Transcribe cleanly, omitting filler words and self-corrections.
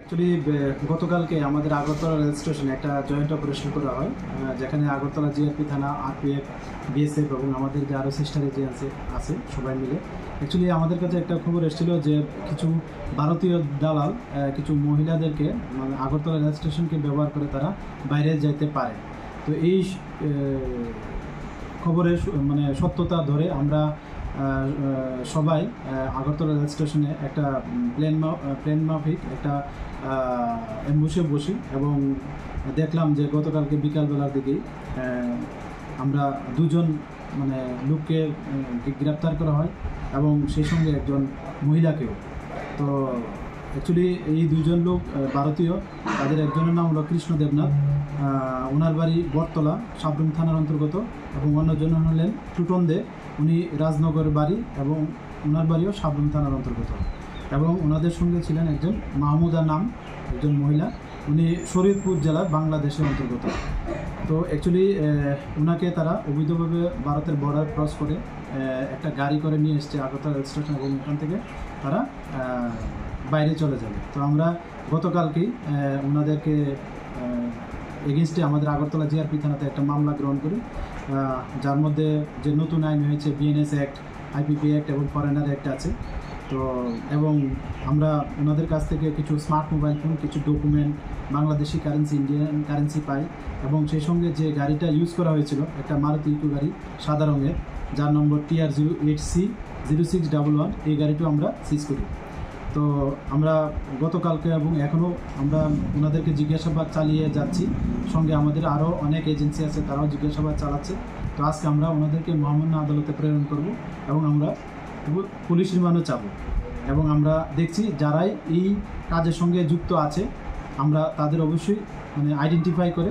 Actually গতকালকে আমাদের Agartala rail স্টেশনে একটা জয়েন্ট অপারেশন করা হয়, যেখানে আগরতলা জিআরপি থানা, আরপিএফ, বিএসএফ এবং আমাদের যে আরও সিস্টার এজেন্সি আছে সবাই মিলে। অ্যাকচুয়ালি আমাদের কাছে একটা খবর এসেছিল যে কিছু ভারতীয় দালাল কিছু মহিলাদেরকে মানে আগরতলা রেল স্টেশনকে ব্যবহার করে তারা বাইরে যাইতে পারে। তো এই খবরের মানে সত্যতা ধরে আমরা সবাই আগরতলা রেল স্টেশনে একটা প্লেন মাফিক একটা অ্যাম্বুশে বসি এবং দেখলাম যে গতকালকে বিকালবেলার দিকেই আমরা দুজন মানে লোককে গ্রেপ্তার করা হয় এবং সেই সঙ্গে একজন মহিলাকেও। তো অ্যাকচুয়ালি এই দুজন লোক ভারতীয়, তাদের একজনের নাম হলো কৃষ্ণ দেবনাথ, ওনার বাড়ি বটতলা সাবরুম থানার অন্তর্গত, এবং অন্যজন হলেন টুটন দে, উনি রাজনগর বাড়ি এবং ওনার বাড়িও সাবরুম থানার অন্তর্গত। এবং ওনাদের সঙ্গে ছিলেন একজন মাহমুদা নাম একজন মহিলা, উনি শরীয়তপুর জেলার বাংলাদেশের অন্তর্গত। তো অ্যাকচুয়ালি ওনাকে তারা অবৈধভাবে ভারতের বর্ডার ক্রস করে একটা গাড়ি করে নিয়ে এসছে আগরতলা রেল স্টেশন এবং ওখান থেকে তারা বাইরে চলে যাবে। তো আমরা গতকালকেই ওনাদেরকে এগেনস্টে আমাদের আগরতলা জিআরপি থানাতে একটা মামলা গ্রহণ করি, যার মধ্যে যে নতুন আইন হয়েছে বিএনএস অ্যাক্ট, আইপিপি অ্যাক্ট এবং ফরেনার অ্যাক্ট আছে। তো এবং আমরা ওনাদের কাছ থেকে কিছু স্মার্ট মোবাইল ফোন, কিছু document, Bangladeshi currency, Indian currency পাই এবং সেই সঙ্গে যে গাড়িটা ইউজ করা হয়েছিল একটা মারুতি ইকো গাড়ি সাদা রঙের, যার নম্বর TR08C0611, এই গাড়িটাও আমরা সিজ করি। তো আমরা গতকালকে এবং এখনও আমরা ওনাদেরকে জিজ্ঞাসাবাদ চালিয়ে যাচ্ছি, সঙ্গে আমাদের আরও অনেক এজেন্সি আছে তারাও জিজ্ঞাসাবাদ চালাচ্ছে। তো আজকে আমরা ওনাদেরকে মহামান্য আদালতে প্রেরণ করব এবং আমরা পুলিশ রিমান্ডও চাব এবং আমরা দেখছি যারাই এই কাজের সঙ্গে যুক্ত আছে আমরা তাদের অবশ্যই মানে আইডেন্টিফাই করে